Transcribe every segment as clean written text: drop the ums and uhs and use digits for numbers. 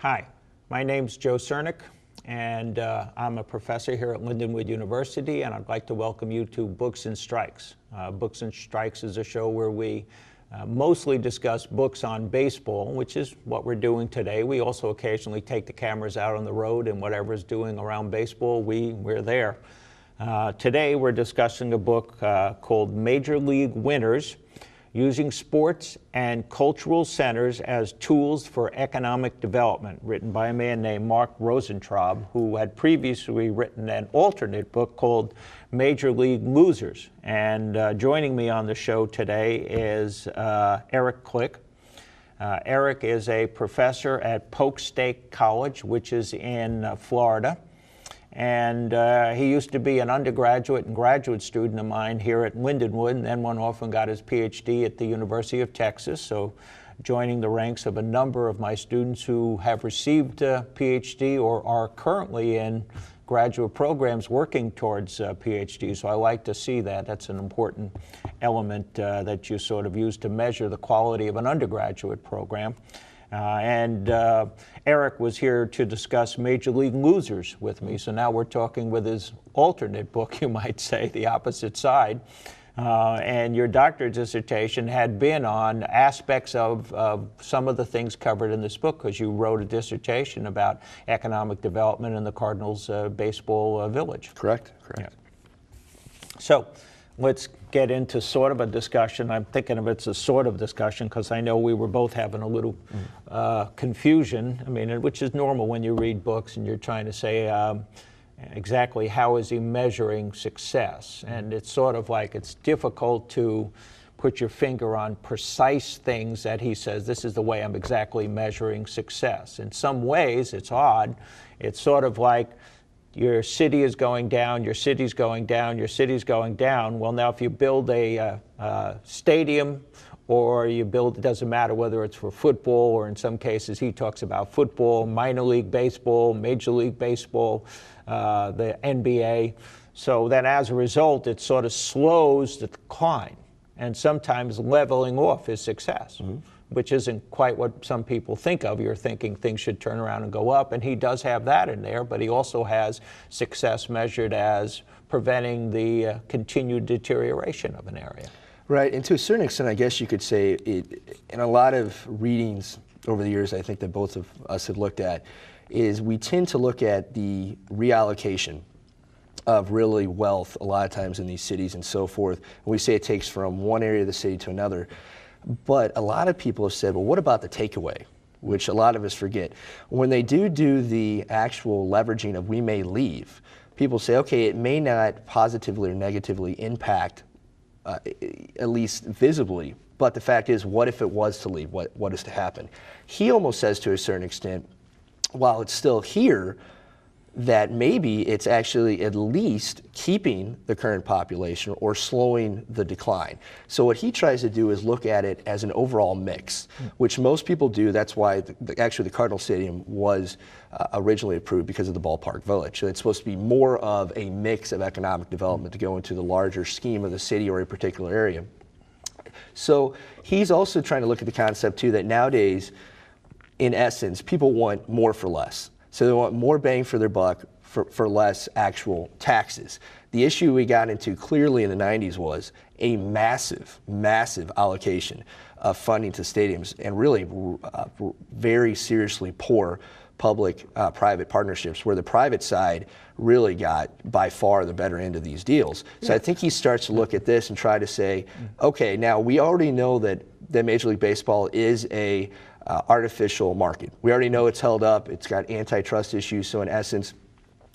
Hi, my name's Joe Cernik, and I'm a professor here at Lindenwood University, and I'd like to welcome you to Books and Strikes. Books and Strikes is a show where we mostly discuss books on baseball, which is what we're doing today. We also occasionally take the cameras out on the road, and whatever's doing around baseball, we're there. Today we're discussing a book called Major League Winners: Using Sports and Cultural Centers as Tools for Economic Development, written by a man named Mark Rosentraub, who had previously written an alternate book called Major League Losers. And joining me on the show today is Eric Click. Eric is a professor at Polk State College, which is in Florida. And he used to be an undergraduate and graduate student of mine here at Lindenwood, and then went off and got his Ph.D. at the University of Texas. So joining the ranks of a number of my students who have received a Ph.D. or are currently in graduate programs working towards Ph.D. So I like to see that. That's an important element that you sort of use to measure the quality of an undergraduate program. Eric was here to discuss Major League Losers with me, so now we're talking with his alternate book, you might say, the opposite side. And your doctorate dissertation had been on aspects of some of the things covered in this book, because you wrote a dissertation about economic development in the Cardinals baseball village. Correct. Yeah. So let's get into sort of a discussion. I'm thinking of it as a sort of discussion because I know we were both having a little confusion. I mean, which is normal when you read books and you're trying to say exactly how is he measuring success. And it's sort of like it's difficult to put your finger on precise things that he says, this is the way I'm exactly measuring success. In some ways, it's odd. It's sort of like your city is going down, your city's going down, your city's going down. Well, now if you build a stadium or you build, it doesn't matter whether it's for football or in some cases he talks about football, minor league baseball, major league baseball, the NBA. So then as a result, it sort of slows the decline. And sometimes leveling off is success. Mm-hmm. Which isn't quite what some people think of. You're thinking things should turn around and go up, and he does have that in there, but he also has success measured as preventing the continued deterioration of an area. Right, and to a certain extent, I guess you could say, in a lot of readings over the years, I think that both of us have looked at, is we tend to look at the reallocation of really wealth a lot of times in these cities and so forth. And we say it takes from one area of the city to another. But a lot of people have said, well, what about the takeaway, which a lot of us forget. When they do the actual leveraging of we may leave, people say, okay, it may not positively or negatively impact, at least visibly, but the fact is, what if it was to leave? What is to happen? He almost says to a certain extent, while it's still here, that maybe it's actually at least keeping the current population or slowing the decline. So what he tries to do is look at it as an overall mix, which most people do. That's why actually the Cardinal Stadium was originally approved, because of the ballpark village. So it's supposed to be more of a mix of economic development to go into the larger scheme of the city or a particular area. So he's also trying to look at the concept too that nowadays, in essence, people want more for less. So they want more bang for their buck for less actual taxes. The issue we got into clearly in the 90s was a massive, massive allocation of funding to stadiums, and really very seriously poor public-private partnerships, where the private side really got by far the better end of these deals. So I think he starts to look at this and try to say, okay, now we already know that Major League Baseball is a artificial market. We already know it's held up, it's got antitrust issues, so in essence,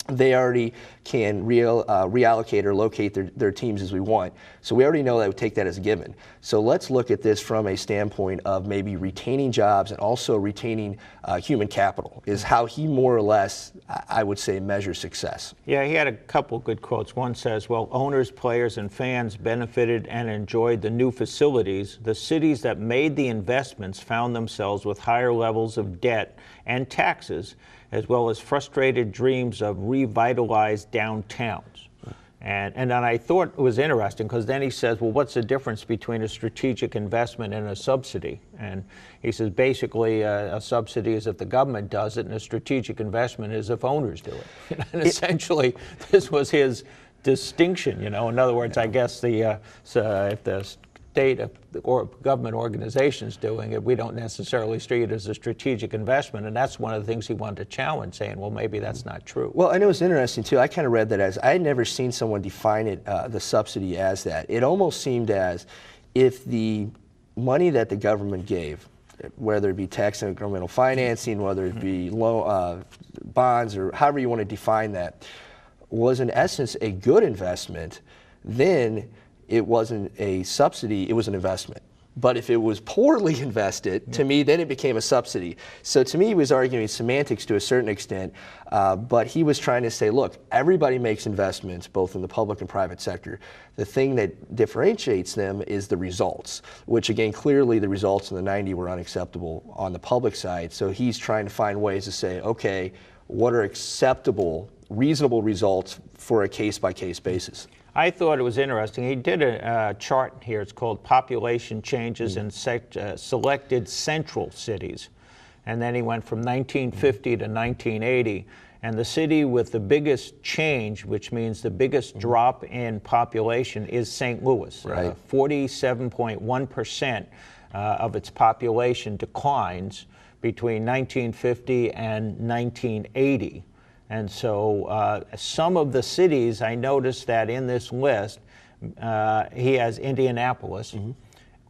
they already can reallocate or locate their teams as we want. So we already know that we take that as a given. So let's look at this from a standpoint of maybe retaining jobs and also retaining human capital, is how he more or less, I would say, measures success. Yeah, he had a couple good quotes. One says, well, owners, players, and fans benefited and enjoyed the new facilities. The cities that made the investments found themselves with higher levels of debt and taxes, as well as frustrated dreams of revitalized downtowns. And then I thought it was interesting because then he says, well, what's the difference between a strategic investment and a subsidy? And he says basically a subsidy is if the government does it, and a strategic investment is if owners do it. And essentially, this was his distinction. In other words, I guess if the state or government organizations doing it, we don't necessarily see it as a strategic investment, and that's one of the things he wanted to challenge, saying, well, maybe that's not true. Well, I know it's interesting too. I kind of read that as, I had never seen someone define it, the subsidy as that. It almost seemed as if the money that the government gave, whether it be tax and governmental financing, whether it be bonds, or however you want to define that, was in essence a good investment, then it wasn't a subsidy, it was an investment. But if it was poorly invested, to me, then it became a subsidy. So to me, he was arguing semantics to a certain extent, but he was trying to say, look, everybody makes investments, both in the public and private sector. The thing that differentiates them is the results, which again, clearly the results in the 90s were unacceptable on the public side. So he's trying to find ways to say, okay, what are acceptable, reasonable results for a case-by-case basis? I thought it was interesting. He did a chart here. It's called Population Changes in Selected Central Cities. And then he went from 1950 to 1980. And the city with the biggest change, which means the biggest drop in population, is St. Louis. Right. 47.1% of its population declines between 1950 and 1980. And so some of the cities, I noticed that in this list, he has Indianapolis,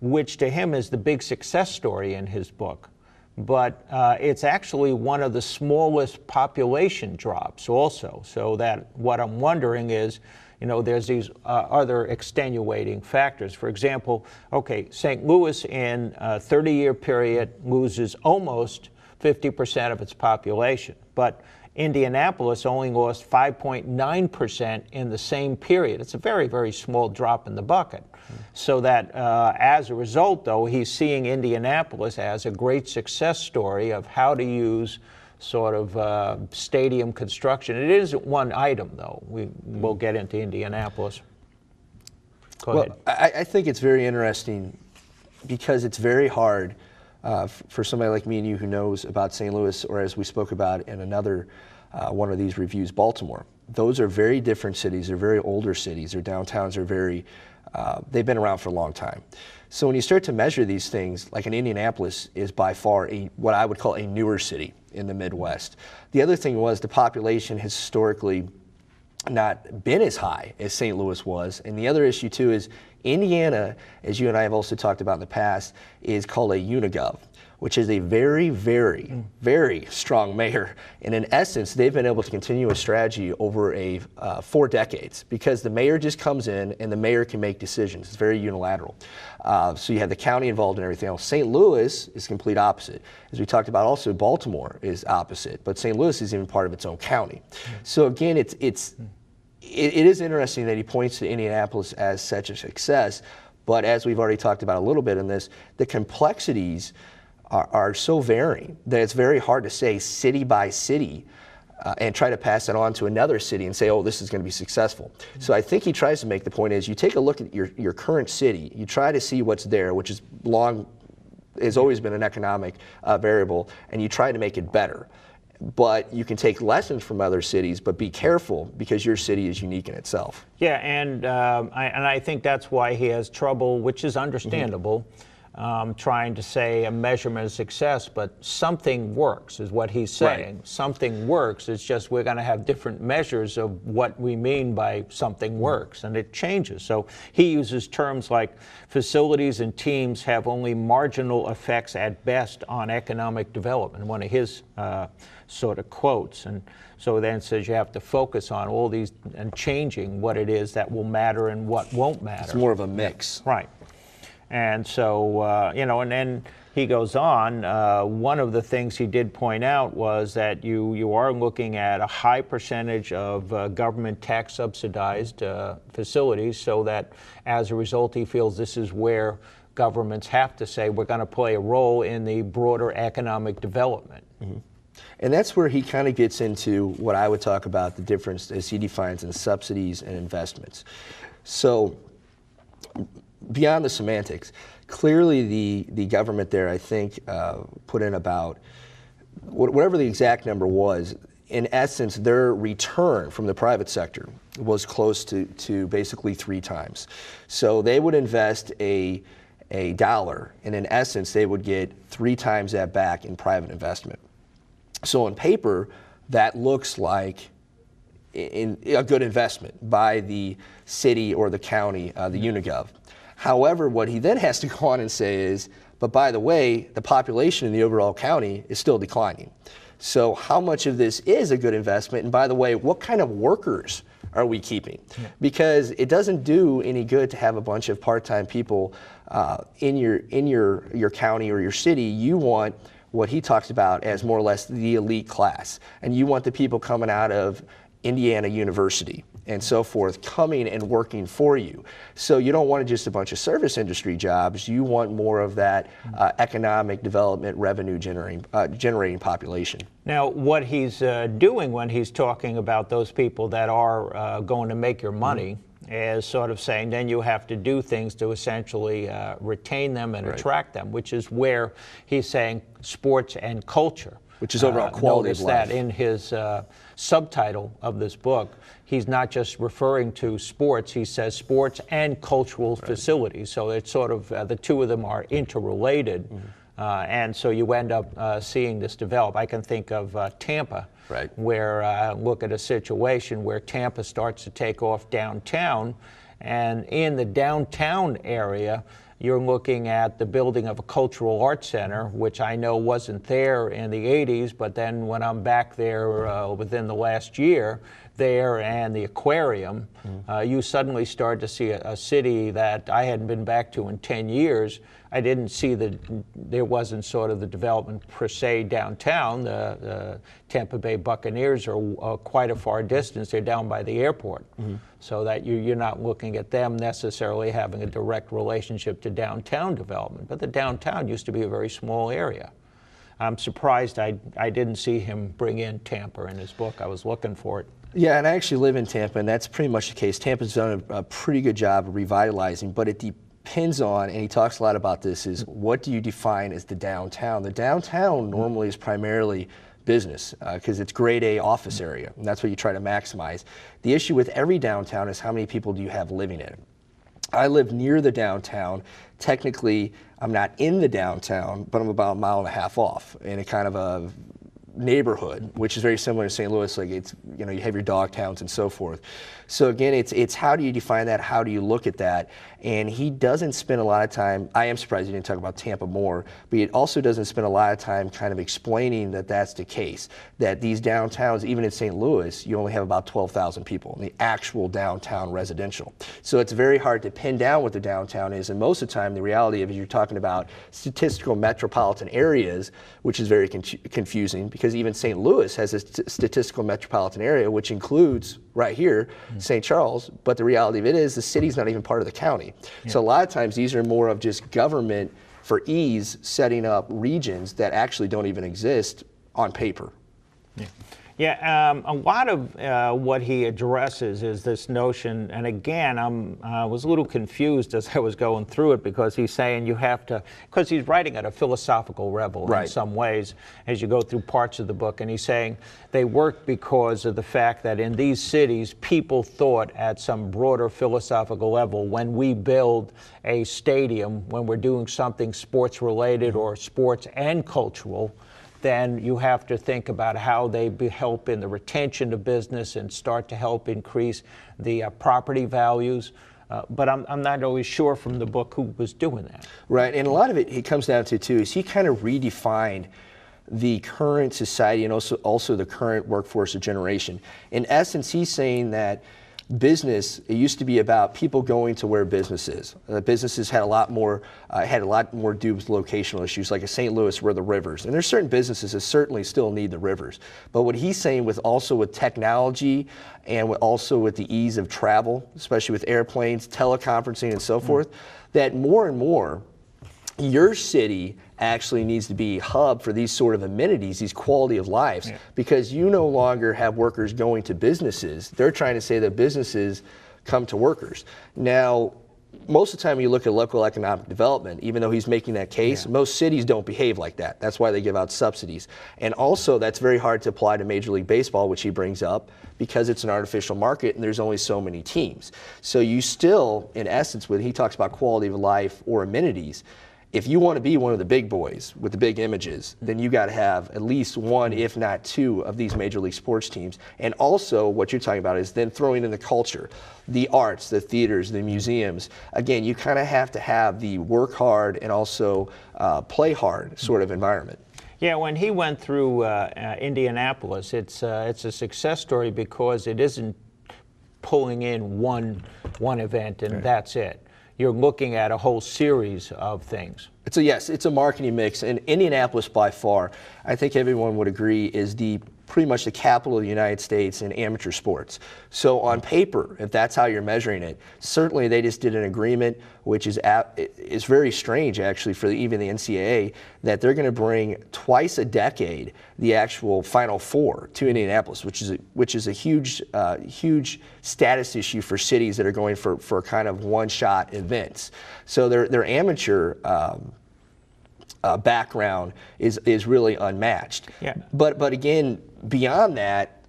which to him is the big success story in his book. But it's actually one of the smallest population drops also. So that what I'm wondering is, there's these other extenuating factors. For example, okay, St. Louis in a 30-year period loses almost 50% of its population. But Indianapolis only lost 5.9% in the same period. It's a very, very small drop in the bucket. So that as a result, though, he's seeing Indianapolis as a great success story of how to use sort of stadium construction. It isn't one item, though. We'll get into Indianapolis. Go ahead. I think it's very interesting because it's very hard for somebody like me and you who knows about St. Louis, or as we spoke about in another one of these reviews, Baltimore. Those are very different cities. They're very older cities. Their downtowns are very, they've been around for a long time. So when you start to measure these things, like an Indianapolis is by far what I would call a newer city in the Midwest. The other thing was the population has historically not been as high as St. Louis was. And the other issue too is Indiana, as you and I have also talked about in the past, is called a unigov, which is a very, very, very strong mayor. And in essence, they've been able to continue a strategy over 4 decades because the mayor just comes in and the mayor can make decisions. It's very unilateral. So you have the county involved in everything else. St. Louis is complete opposite. As we talked about also, Baltimore is opposite, but St. Louis is even part of its own county. So again, it is interesting that he points to Indianapolis as such a success, but as we've already talked about a little bit in this, the complexities are so varying that it's very hard to say city by city and try to pass it on to another city and say, oh, this is going to be successful. So I think he tries to make the point is you take a look at your current city, you try to see what's there, which is has always been an economic variable, and you try to make it better. But you can take lessons from other cities, but be careful because your city is unique in itself. Yeah, and I think that's why he has trouble, which is understandable, trying to say a measurement of success, but something works is what he's saying. Right. Something works. It's just we're going to have different measures of what we mean by something works, and it changes. So he uses terms like facilities and teams have only marginal effects at best on economic development, one of his sort of quotes. And so then says you have to focus on all these and changing what it is that will matter and what won't matter. It's more of a mix. Right. And so, and then he goes on, one of the things he did point out was that you are looking at a high percentage of government tax subsidized facilities, so that as a result he feels this is where governments have to say we're going to play a role in the broader economic development. And that's where he kind of gets into what I would talk about the difference as he defines in subsidies and investments. So beyond the semantics, clearly the government there, I think, put in about, whatever the exact number was, in essence, their return from the private sector was close to basically 3 times. So they would invest a dollar, and in essence, they would get 3 times that back in private investment. So on paper, that looks like a good investment by the city or the county, the Unigov. However, what he then has to go on and say is, but by the way, the population in the overall county is still declining. So how much of this is a good investment? And by the way, what kind of workers are we keeping? Yeah. Because it doesn't do any good to have a bunch of part-time people in your county or your city. You want what he talks about as more or less the elite class. And you want the people coming out of Indiana University and so forth coming and working for you. So you don't want just a bunch of service industry jobs. You want more of that economic development, revenue generating population. Now, what he's doing when he's talking about those people that are going to make your money is sort of saying then you have to do things to essentially retain them and attract them, which is where he's saying sports and culture. Which is overall quality of life. Notice that in his subtitle of this book, he's not just referring to sports, he says sports and cultural facilities. So it's sort of, the two of them are interrelated. And so you end up seeing this develop. I can think of Tampa, where look at a situation where Tampa starts to take off downtown, and in the downtown area, you're looking at the building of a cultural arts center, which I know wasn't there in the 80s, but then when I'm back there within the last year, there and the aquarium, you suddenly start to see a city that I hadn't been back to in 10 years. I didn't see there wasn't sort of the development per se downtown. The Tampa Bay Buccaneers are quite a far distance. They're down by the airport. So that you're not looking at them necessarily having a direct relationship to downtown development. But the downtown used to be a very small area. I'm surprised I didn't see him bring in Tampa in his book. I was looking for it. Yeah, and I actually live in Tampa, and that's pretty much the case. Tampa's done a pretty good job of revitalizing, but it depends on, and he talks a lot about this, is what do you define as the downtown? The downtown normally is primarily business because it's grade A office area, and that's what you try to maximize. The issue with every downtown is how many people do you have living in it. I live near the downtown. Technically, I'm not in the downtown, but I'm about 1.5 miles off in a kind of a neighborhood, which is very similar to St. Louis. Like it's, you know, you have your dog towns and so forth. So again, it's how do you define that? How do you look at that? And he doesn't spend a lot of time. I am surprised he didn't talk about Tampa more, but he also doesn't spend a lot of time kind of explaining that that's the case. That these downtowns, even in St. Louis, you only have about 12,000 people in the actual downtown residential. So it's very hard to pin down what the downtown is. And most of the time, the reality of it, you're talking about statistical metropolitan areas, which is very confusing because even St. Louis has a statistical metropolitan area, which includes right here, St. Charles, but the reality of it is the city's not even part of the county. Yeah. So a lot of times these are more of just government for ease setting up regions that actually don't even exist on paper. Yeah. Yeah, a lot of what he addresses is this notion, and again, I was a little confused as I was going through it because he's saying you have to, because he's writing at a philosophical level in some ways as you go through parts of the book, and he's saying they work because of the fact that in these cities, people thought at some broader philosophical level, when we build a stadium, when we're doing something sports related or sports and cultural, then you have to think about how they help in the retention of business and start to help increase the property values. But I'm not always sure from the book who was doing that. Right, and a lot of it comes down to, too, is he kind of redefined the current society and also the current workforce of generation. In essence, he's saying that business, it used to be about people going to where business is. Businesses had a lot more to do with locational issues, like in St. Louis, where the rivers. And there's certain businesses that certainly still need the rivers. But what he's saying with technology and also with the ease of travel, especially with airplanes, teleconferencing, and so forth, that more and more your city actually needs to be a hub for these sort of amenities, these quality of lives, because you no longer have workers going to businesses. They're trying to say that businesses come to workers. Now, most of the time you look at local economic development, even though he's making that case, most cities don't behave like that. That's why they give out subsidies. And also that's very hard to apply to Major League Baseball, which he brings up, because it's an artificial market and there's only so many teams. So you still, in essence, when he talks about quality of life or amenities, if you want to be one of the big boys with the big images, then you got to have at least one, if not two, of these major league sports teams. And also what you're talking about is then throwing in the culture, the arts, the theaters, the museums. Again, you kind of have to have the work hard and also play hard sort of environment. Yeah, when he went through Indianapolis, it's a success story because it isn't pulling in one event and that's it. You're looking at a whole series of things. It's a marketing mix, and Indianapolis by far, I think everyone would agree, is pretty much the capital of the United States in amateur sports. So on paper, if that's how you're measuring it, certainly they just did an agreement, which is very strange actually for even the NCAA, that they're going to bring twice a decade the actual Final Four to Indianapolis, which is a huge status issue for cities that are going for kind of one-shot events. So their amateur background is really unmatched. Yeah. But again, beyond that,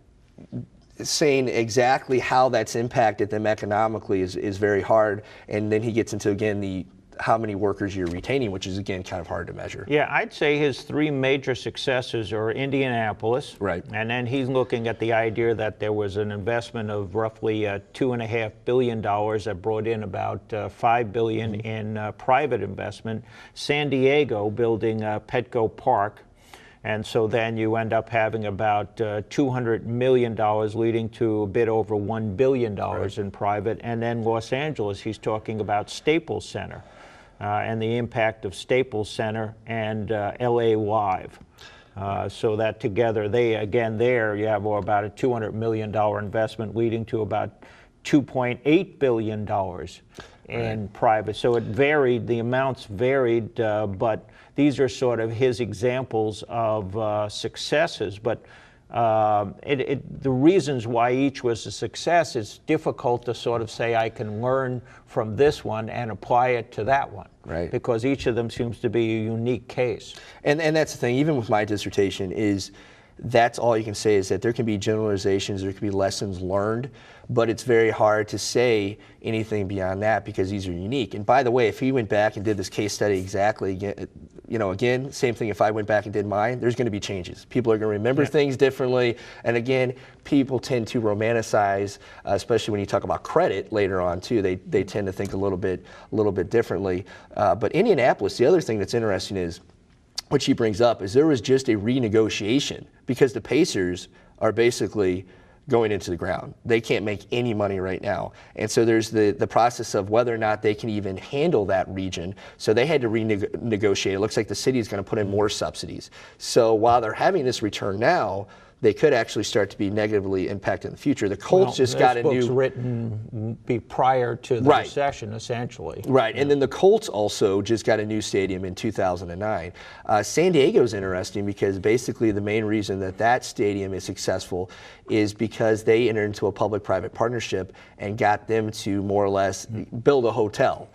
saying exactly how that's impacted them economically is very hard. And then he gets into, again, how many workers you're retaining, which is, again, kind of hard to measure. Yeah, I'd say his three major successes are Indianapolis. Right. And then he's looking at the idea that there was an investment of roughly $2.5 billion that brought in about $5 billion in private investment. San Diego building Petco Park. And so then you end up having about $200 million, leading to a bit over $1 billion in private. And then Los Angeles, he's talking about Staples Center and the impact of Staples Center and LA Live. So that together, there you have about a $200 million investment, leading to about $2.8 billion in private. So it varied, the amounts varied, but these are sort of his examples of successes. But the reasons why each was a success, it's difficult to sort of say I can learn from this one and apply it to that one. Right. Because each of them seems to be a unique case. And that's the thing, even with my dissertation, is that's all you can say, is that there can be generalizations, there can be lessons learned, but it's very hard to say anything beyond that because these are unique. And by the way, if he went back and did this case study exactly, again, same thing if I went back and did mine, there's going to be changes. People are going to remember things differently. And again, people tend to romanticize, especially when you talk about credit later on too, they tend to think a little bit differently. But Indianapolis, the other thing that's interesting is, which he brings up, is there was just a renegotiation because the Pacers are basically going into the ground. They can't make any money right now. And so there's the process of whether or not they can even handle that region. So they had to renegotiate. It looks like the city is going to put in more subsidies. So while they're having this return now, they could actually start to be negatively impacted in the future. The Colts just got a new... This book's written prior to the recession, essentially. Right, and then the Colts also just got a new stadium in 2009. San Diego's interesting because basically the main reason that stadium is successful is because they entered into a public-private partnership and got them to more or less build a hotel.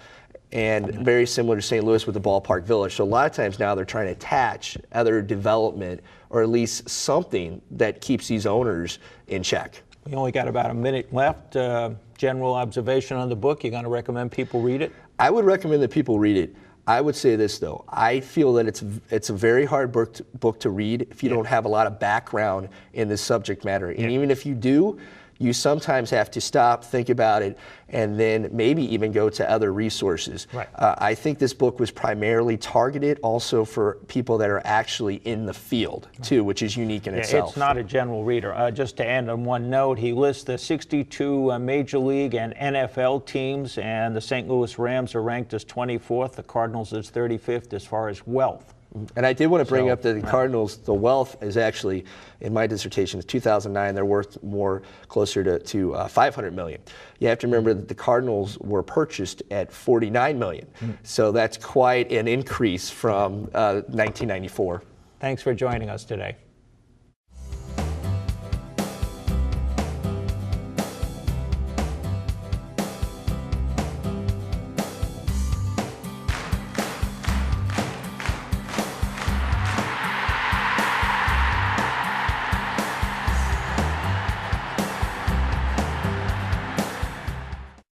And very similar to St. Louis with the Ballpark Village. So a lot of times now they're trying to attach other development or at least something that keeps these owners in check. We only got about a minute left. General observation on the book. You're going to recommend people read it? I would recommend that people read it. I would say this though, I feel that it's a very hard book to read if you don't have a lot of background in this subject matter. And even if you do, you sometimes have to stop, think about it, and then maybe even go to other resources. Right. I think this book was primarily targeted also for people that are actually in the field too, which is unique in itself. It's not a general reader. Just to end on one note, he lists the 62 Major League and NFL teams, and the St. Louis Rams are ranked as 24th. The Cardinals is 35th as far as wealth. And I did want to bring So, up that the Cardinals, the wealth is actually, in my dissertation, 2009, they're worth more closer to 500 million. You have to remember that the Cardinals were purchased at 49 million. So that's quite an increase from 1994. Thanks for joining us today.